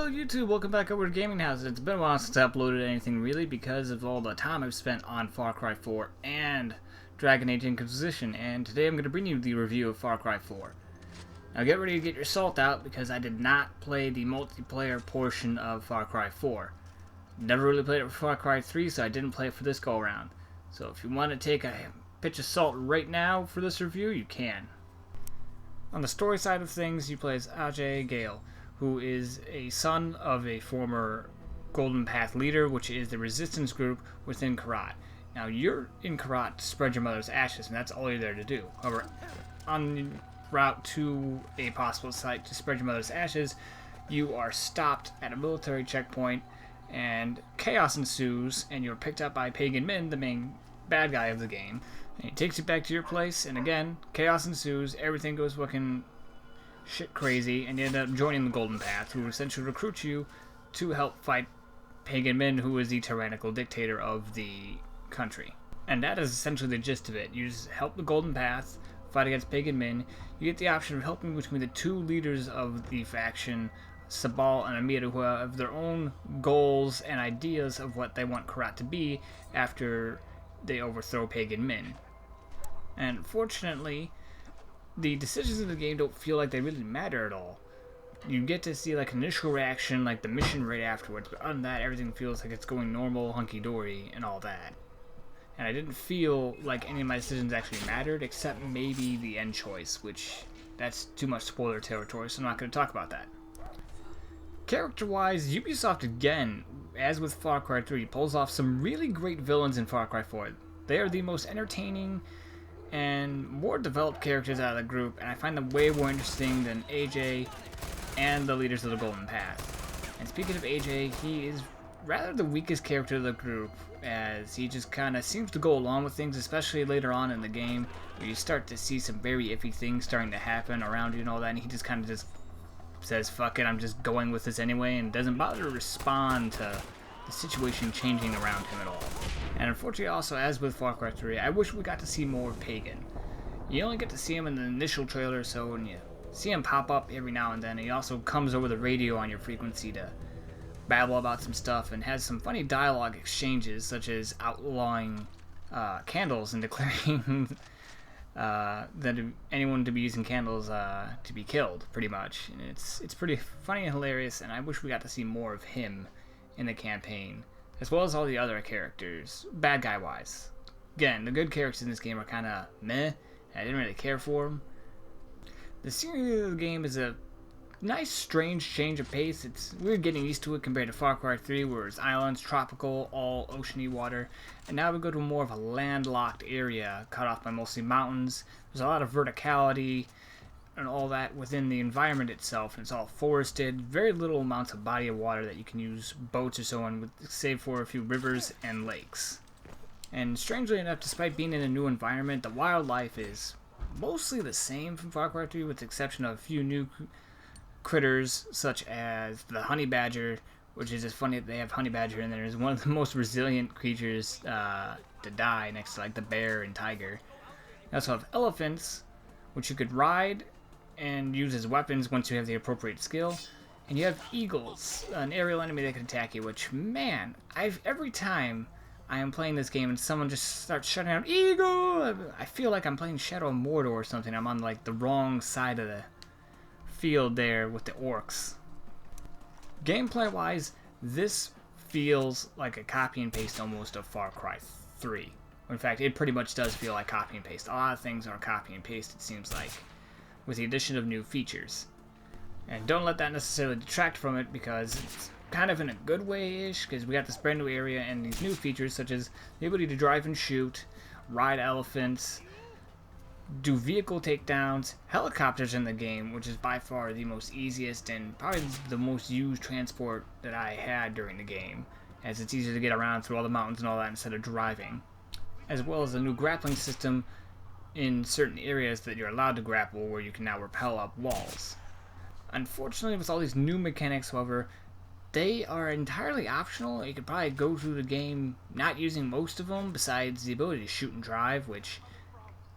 Hello YouTube, welcome back over to GamingHouse. It's been a while since I uploaded anything really because of all the time I've spent on Far Cry 4 and Dragon Age Inquisition, and today I'm going to bring you the review of Far Cry 4. Now get ready to get your salt out because I did not play the multiplayer portion of Far Cry 4. Never really played it for Far Cry 3, so I didn't play it for this go around. So if you want to take a pinch of salt right now for this review, you can. On the story side of things, you play as Ajay Gale, who is a son of a former Golden Path leader, which is the resistance group within Karat. Now, you're in Karat to spread your mother's ashes, and that's all you're there to do. However, on route to a possible site to spread your mother's ashes, you are stopped at a military checkpoint, and chaos ensues, and you're picked up by Pagan Min, the main bad guy of the game. And he takes you back to your place, and again, chaos ensues, everything goes fucking shit crazy, and you end up joining the Golden Path, who essentially recruits you to help fight Pagan Min, who is the tyrannical dictator of the country. And that is essentially the gist of it. You just help the Golden Path fight against Pagan Min. You get the option of helping between the two leaders of the faction, Sabal and Amira, who have their own goals and ideas of what they want Karat to be after they overthrow Pagan Min. And fortunately, the decisions in the game don't feel like they really matter at all. You get to see like initial reaction, like the mission right afterwards, but other than that, everything feels like it's going normal, hunky-dory, and all that. And I didn't feel like any of my decisions actually mattered, except maybe the end choice, which that's too much spoiler territory, so I'm not going to talk about that. Character-wise, Ubisoft again, as with Far Cry 3, pulls off some really great villains in Far Cry 4. They are the most entertaining and more developed characters out of the group, and I find them way more interesting than AJ and the leaders of the Golden Path. And speaking of AJ, he is rather the weakest character of the group, as he just kind of seems to go along with things, especially later on in the game, where you start to see some very iffy things starting to happen around you and all that, and he just kind of just says, fuck it, I'm just going with this anyway, and doesn't bother to respond to the situation changing around him at all. And unfortunately also, as with Far Cry 3, I wish we got to see more of Pagan. You only get to see him in the initial trailer, so when you see him pop up every now and then, he also comes over the radio on your frequency to babble about some stuff and has some funny dialogue exchanges, such as outlawing candles and declaring that anyone to be using candles to be killed, pretty much. And it's pretty funny and hilarious, and I wish we got to see more of him in the campaign, as well as all the other characters, bad guy wise. Again, the good characters in this game are kind of meh, and I didn't really care for them. The scenery of the game is a nice, strange change of pace. We're getting used to it compared to Far Cry 3, where it's islands, tropical, all oceany water, and now we go to more of a landlocked area, cut off by mostly mountains. There's a lot of verticality and all that within the environment itself, and it's all forested, very little amounts of body of water that you can use boats or so on, save for a few rivers and lakes. And strangely enough, despite being in a new environment, the wildlife is mostly the same from Far Cry 3, with the exception of a few new critters, such as the honey badger, which is just funny that they have honey badger in there. It's one of the most resilient creatures to die next to like the bear and tiger. You also have elephants, which you could ride and use as weapons once you have the appropriate skill. And you have eagles, an aerial enemy that can attack you, which, man, every time I am playing this game and someone just starts shouting out, "Eagle!" I feel like I'm playing Shadow of Mordor or something. I'm on like the wrong side of the field there with the orcs. Gameplay wise, this feels like a copy and paste almost of Far Cry 3. In fact, it pretty much does feel like copy and paste. A lot of things are copy and paste, it seems like, with the addition of new features. And don't let that necessarily detract from it, because it's kind of in a good way-ish, because we got this brand new area and these new features, such as the ability to drive and shoot, ride elephants, do vehicle takedowns, helicopters in the game, which is by far the most easiest and probably the most used transport that I had during the game, as it's easier to get around through all the mountains and all that instead of driving. As well as a new grappling system in certain areas that you're allowed to grapple, where you can now rappel up walls. Unfortunately, with all these new mechanics, however, they are entirely optional. You could probably go through the game not using most of them, besides the ability to shoot and drive, which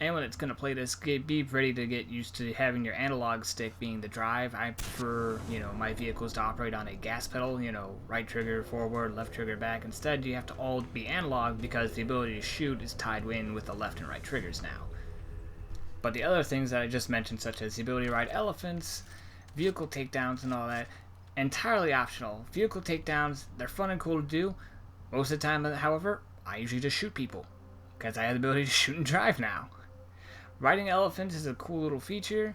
anyone that's going to play this, be ready to get used to having your analog stick being the drive. I prefer, my vehicles to operate on a gas pedal, right trigger forward, left trigger back. Instead, you have to all be analog because the ability to shoot is tied in with the left and right triggers now. But the other things that I just mentioned, such as the ability to ride elephants, vehicle takedowns and all that, entirely optional. Vehicle takedowns, they're fun and cool to do. Most of the time, however, I usually just shoot people because I have the ability to shoot and drive now. Riding elephants is a cool little feature,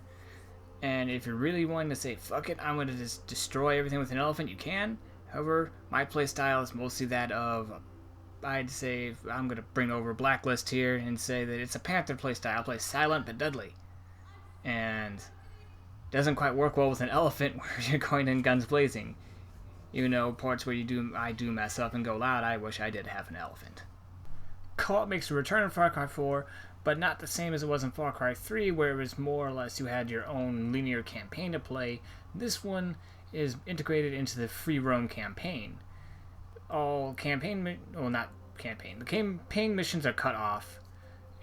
and if you're really wanting to say, fuck it, I'm going to just destroy everything with an elephant, you can. However, my playstyle is mostly that of, I'd say, I'm going to bring over Blacklist here and say that it's a Panther playstyle. I play silent but deadly. And it doesn't quite work well with an elephant where you're going in guns blazing. Even though parts where I do mess up and go loud, I wish I did have an elephant. Co-op makes a return in Far Cry 4, but not the same as it was in Far Cry 3, where it was more or less you had your own linear campaign to play. This one is integrated into the free roam campaign. All campaign, well, not campaign, the campaign missions are cut off,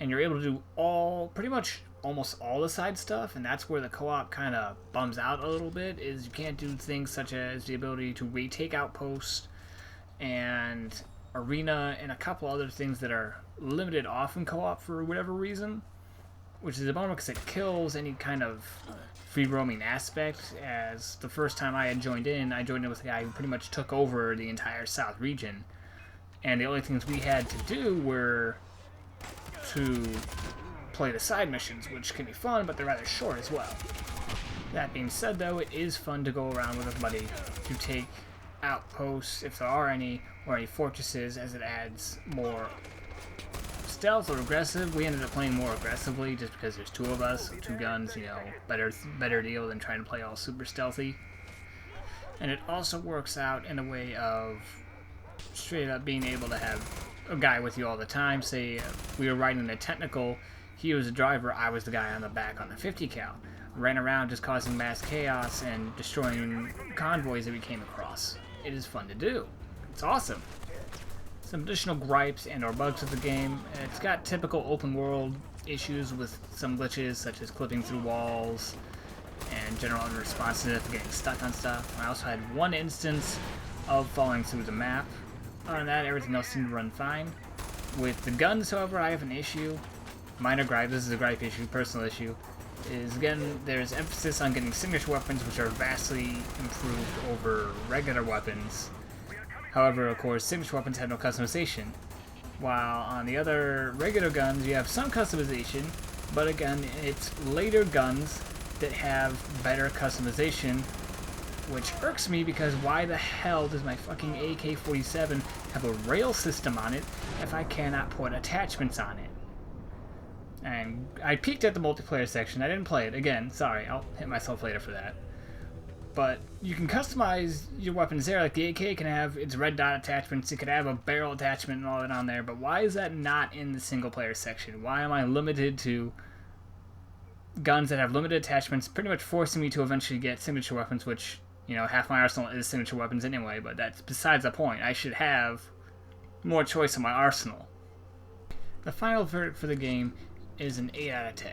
and you're able to do pretty much almost all the side stuff, and that's where the co-op kind of bums out a little bit, is you can't do things such as the ability to retake outposts and arena and a couple other things that are limited off in co-op for whatever reason, which is a bummer because it kills any kind of free roaming aspect. As the first time I had joined in with a guy who pretty much took over the entire south region, and the only things we had to do were to play the side missions, which can be fun, but they're rather short as well. That being said, though, it is fun to go around with everybody to take outposts, if there are any, or any fortresses, as it adds more stealth or aggressive. We ended up playing more aggressively just because there's two of us, so 2 guns, better deal than trying to play all super stealthy. And it also works out in a way of straight up being able to have a guy with you all the time. Say we were riding a technical, he was the driver, I was the guy on the back on the 50 cal. Ran around just causing mass chaos and destroying convoys that we came across. It is fun to do. It's awesome. Some additional gripes and or bugs of the game. It's got typical open world issues with some glitches such as clipping through walls and general unresponsiveness, getting stuck on stuff. I also had one instance of falling through the map. Other than that, everything else seemed to run fine. With the guns, however, I have an issue. Minor gripe, this is a gripe issue, personal issue, is again, there's emphasis on getting signature weapons, which are vastly improved over regular weapons. However, of course, signature weapons have no customization, while on the other regular guns you have some customization, but again, it's later guns that have better customization, which irks me because why the hell does my fucking AK-47 have a rail system on it if I cannot put attachments on it? And I peeked at the multiplayer section. I didn't play it. Again, sorry, I'll hit myself later for that. But you can customize your weapons there. Like the AK can have its red dot attachments. It could have a barrel attachment and all that on there. But why is that not in the single player section? Why am I limited to guns that have limited attachments, pretty much forcing me to eventually get signature weapons, which, half my arsenal is signature weapons anyway, but that's besides the point. I should have more choice in my arsenal. The final verdict for the game is an 8 out of 10.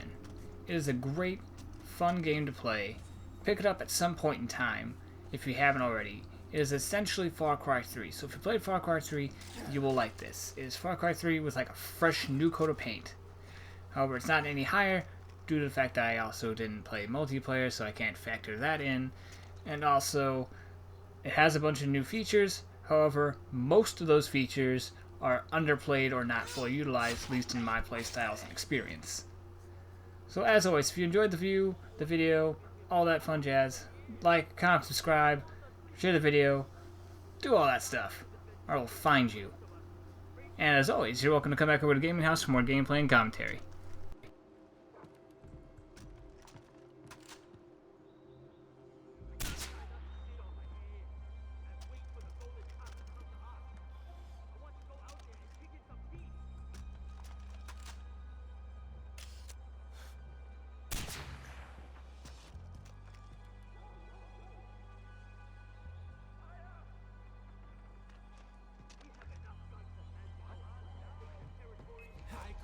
It is a great, fun game to play. Pick it up at some point in time, if you haven't already. It is essentially Far Cry 3, so if you played Far Cry 3, you will like this. It is Far Cry 3 with like a fresh new coat of paint. However, it's not any higher, due to the fact that I also didn't play multiplayer, so I can't factor that in. And also, it has a bunch of new features. However, most of those features are underplayed or not fully utilized, at least in my playstyles and experience. So as always, if you enjoyed the video, all that fun jazz, like, comment, subscribe, share the video, do all that stuff, or I will find you. And as always, you're welcome to come back over to GamingHouse for more gameplay and commentary.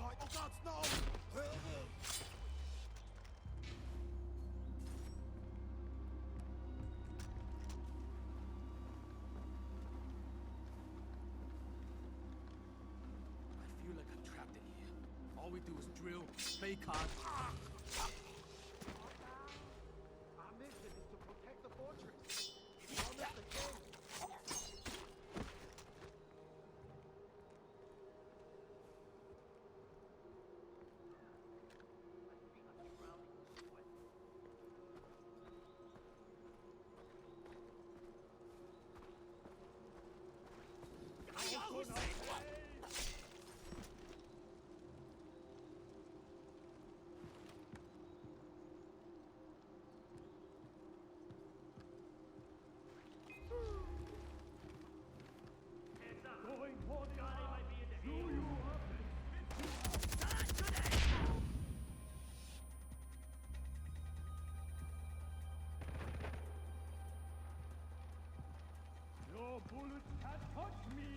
Oh God, no! do is drill, play cards. Our mission is to protect the fortress. I'll miss the king. Your bullets can't touch me!